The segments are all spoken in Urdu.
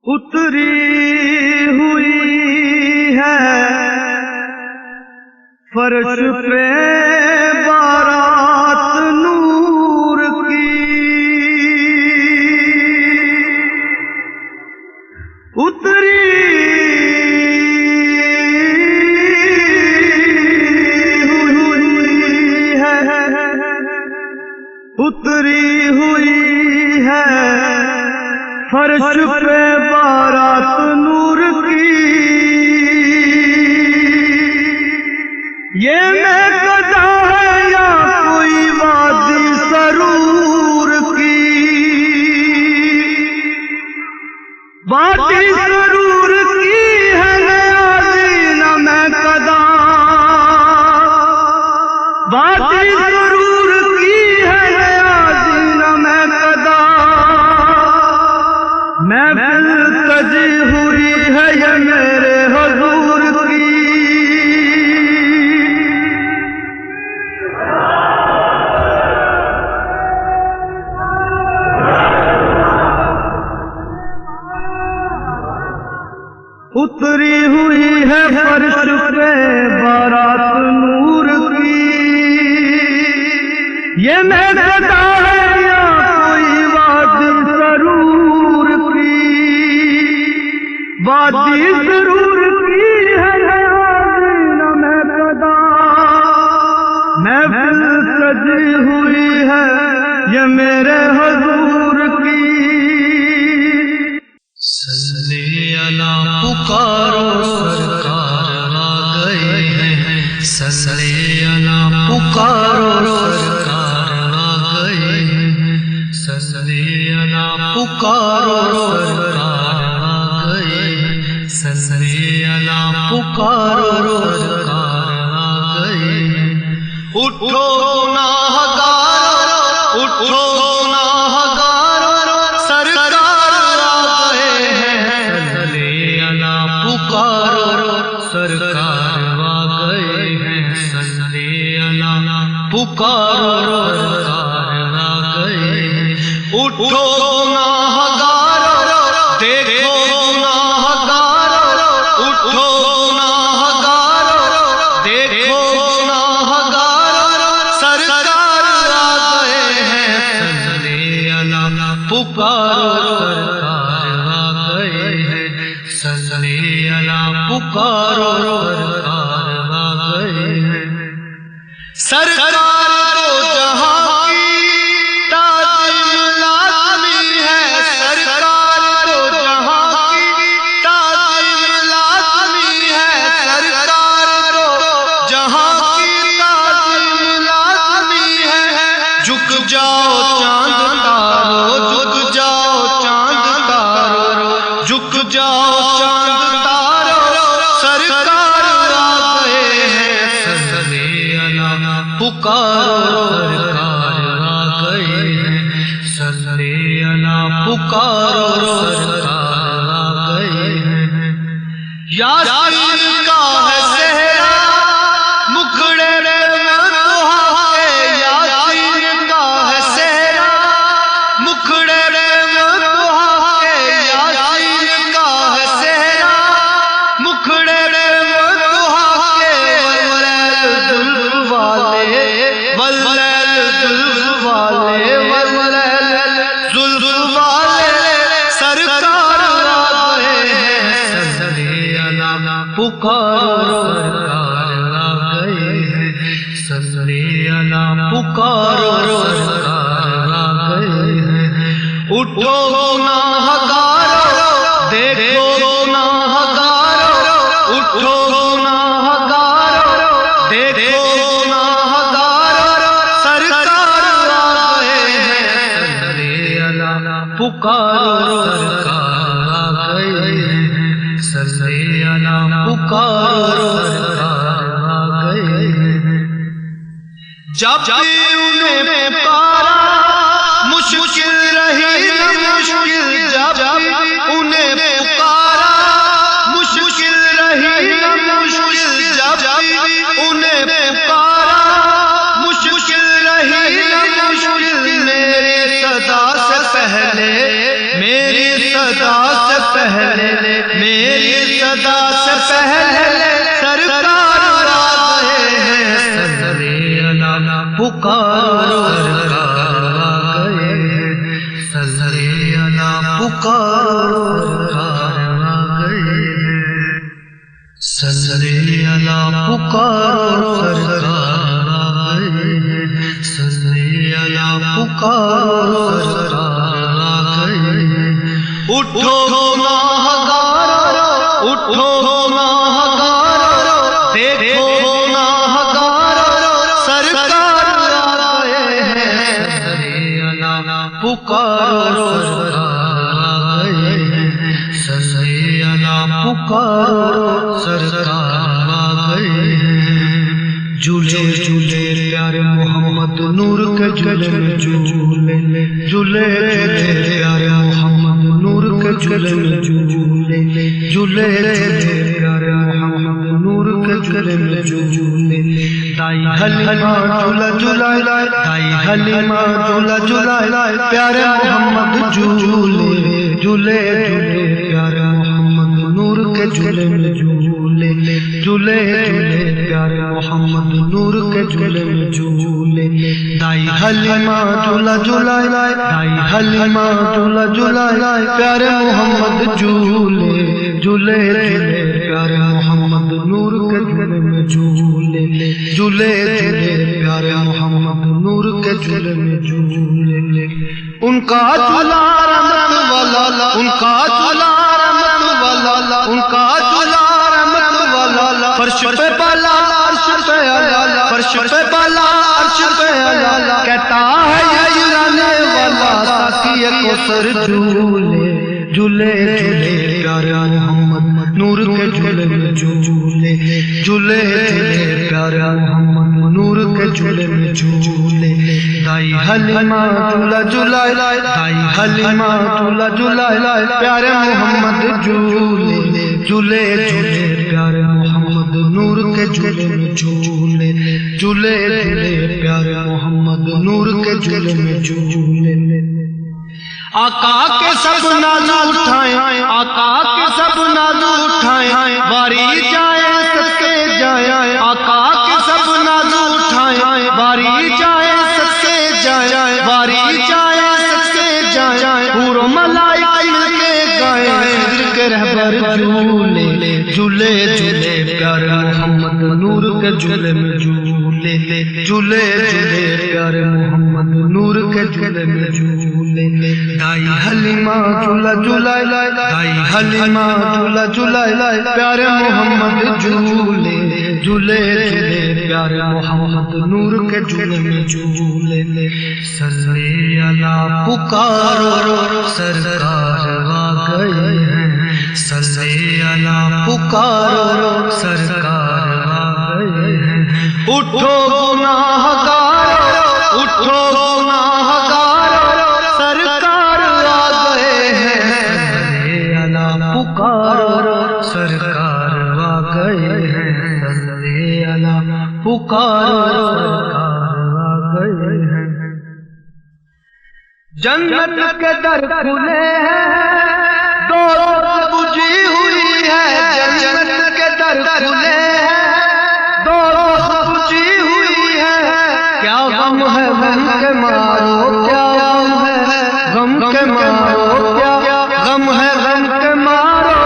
اتری ہوئی ہے فرش پہ بارات نور کی، اتری ہوئی ہے فرش پہ بارات نور کی، یہ میں قضا ہے یا کوئی وادی سرور کی، وادی سرور کی ہے نیازی نہ میں قضا، وادی سرور کی ہے نیازی نہ میں قضا، محفل سجی ہوئی ہے یہ میرے حضور کی، اتری ہوئی ہے فرش پہ بارات نور کی، یہ میں قضا ہے یا کوئی وادی سرور کی، وادی سرور کی ہے نہ میں قضا، محفل سجی ہوئی ہے یہ میرے حضور کی، صلی اللہ پکارو سرکار آ گئے ہیں، صلی اللہ پکارو سرکار آ گئے ہیں، صلی اللہ پکارو سرکار آ گئے ہیں، صلی اللہ پکارو سرکار آ گئے ہیں، اٹھو گناہگار اٹھو گناہگار سرکار آ گئے ہیں، صلی اللہ پکارو سرکار آ گئے ہیں، صلی اللہ پکارو سرکار آ گئے ہیں، اٹھو گناہگار دیکھو گناہگار، اٹھو گناہگار دیکھو گناہگار سرکار آ گئے ہیں، صلی اللہ پکارو سرکار آ گئے ہیں، صلی اللہ پکارو سرکار آ گئے ہیں، سرکار کو جہاں کی تعظیم لازمی ہے، سرکار کو جہاں کی تعظیم لازمی ہے، سرکار کو جہاں کی تعظیم لازمی ہے، جھک جاؤ چاند تارو جھک جاؤ چاند تارو جھک جاؤ چاند تارو سرکار آ گئے ہیں، صلی اللہ پکارو سرکار آ گئے ہیں، صلی اللہ پکارو سرکار آ گئے ہیں، یاسین کا ہے صحرا مکھڑے میں دہا کے، یاسین کا ہے صحرا مکھڑے میں دہا کے، یاسین کا ہے صحرا مکھڑے میں دہا کے، واللیل ذل والے واللیل ذل والے واللیل ذل والے سرکار آ گئے ہیں، صلی اللہ پکارو سرکار آ گئے ہیں، صلی اللہ پکارو سرکار آ گئے ہیں، اٹھو گناہگار دیکھو گناہگار، اٹھو گناہگار دیکھو گناہگار سرکار آ گئے ہیں، صلی اللہ پکارو سرکار آ گئے ہیں، صلی اللہ پکارو سرکار آ گئے ہیں، جب بھی انہیں پکارا مشکل رہی نہ مشکل، جب بھی انہیں پکارا مشکل رہی نہ مشکل، جب بھی انہیں پکارا مشکل رہی نہ مشکل، میری صدا سے پہلے میری صدا سے پہلے میری صدا سے پہلے سرکار آ گئے ہیں صلی اللہ پکارو سرکار آ گئے ہیں صلی اللہ پکارو سرکار آ گئے ہیں صلی اللہ پکارو سرکار آ گئے ہیں صلی اللہ پکارو سرکار آ گئے ہیں اٹھو گناہگارو اٹھو گناہگارو دیکھو گناہگارو سرکار آ گئے ہیں صلی اللہ پکارو سرکار آ گئے ہیں صلی اللہ پکارو سرکار آ گئے ہیں جھولے جھولے پیارے محمد نور کے جھولے میں جھولے جھولے پیارے محمد نور کے جھولے میں جھولے جھولے پیارے محمد نور کے جھولے میں جھولے دائی حلیمہ جھولا جھولائے دائی حلیمہ جھولا جھولائے پیارے محمد جھولے جھولے پیارے محمد نور کے جھولے میں جھولے جھولے پیارے محمد نور کے جھولے میں جھولے دائی حلیمہ جھولا جھولائے دائی حلیمہ جھولا جھولائے پیارے محمد جھولے جھولے پیارے محمد نور کے جھولے میں جھولے جھولے پیارے محمد نور کے جھولے میں جھولے ان کا جھولا رحمت والا ان کا جھولا رحمت والا ان کا جھولا رحمت والا فرش پہ بالا عرش پہ اعلیٰ فرش پہ بالا عرش پہ اعلیٰ کہتا ہے یہ جلانے والا ساقی کوثر جھولے جھولے جھولے پیارے محمد نور کے جھولے میں جھولے جھولے پیارے محمد نور کے جھولے میں جھولے دائی حلیمہ جھولا جھولائے دائی حلیمہ جھولا جھولائے پیارے محمد جھولے جھولے جھولے پیارے محمد نور کے جھولے میں جھولے جھولے پیارے محمد نور کے جھولے میں جھولے آقا کے سب ناز اٹھائیں آقا کے سب ناز اٹھائیں باری جائے صدقے جائیں آقا کے سب ناز اٹھائیں باری جائے صدقے جائیں باری جائے صدقے جائیں حور و ملائکہ مل کے گائیں ہجر کے رہبر جھولے جھولے جھولے پیارے محمد نور کے جھولے میں جھولے جھولے پیارے محمد نور کے جھولے میں جھولے دائی حلیمہ جھولا جھولائے دائی حلیمہ جھولا جھولائے پیارے محمد جھولے جھولے پیارے محمد نور کے جھولے میں جھولے صلی اللہ پکارو سرکار آ گئے ہیں صلی اللہ پکارو سرکار آ گئے ہیں اٹھو گناہگارو اٹھو گناہگارو سرکار آ گئے ہیں صلی اللہ پکارو سرکار آ گئے ہیں صلی اللہ پکارو سرکار آ گئے ہیں جنت کے در کھلے ہیں دولت بجھی ہوئی ہے جنت کے در کھلے ہیں دولت بجھی ہوئی ہے کیا غم ہے غم کے مارو کیا غم ہے غم کے مارو کیا غم ہے غم کے مارو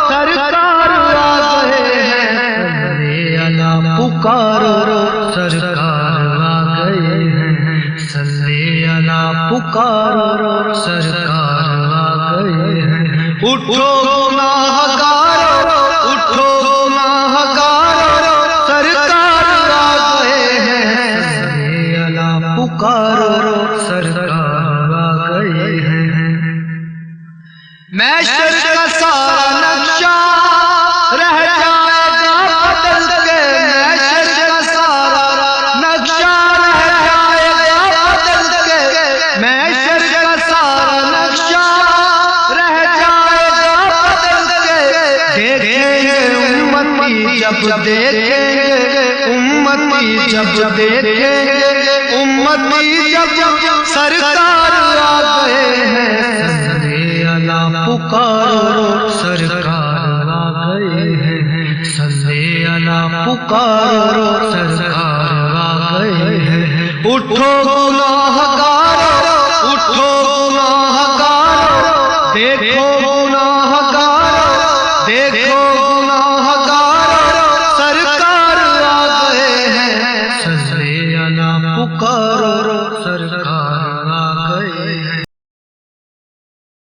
سرکار آ گئے ہیں صلی اللہ پکارو سرکار آ گئے ہیں صلی اللہ پکارو سرکار آ گئے ہیں اٹھو گناہگارو اٹھو گناہگارو سرکار آ گئے ہیں صلی اللہ پکارو سرکار آ گئے ہیں محشر کا سارا نقشہ رہ جائے گا بدل کے محشر کا سارا نقشہ رہ جائے گا بدل کے محشر کا سارا نقشہ رہ جائے گا بدل کے دیکھیں گے امتی جب دیکھیں گے امتی جب دیکھیں گے امتی جب سرکار آ گئے ہیں صلی اللہ پکارو پکارو سرکار آ گئے ہیں، اٹھو غلام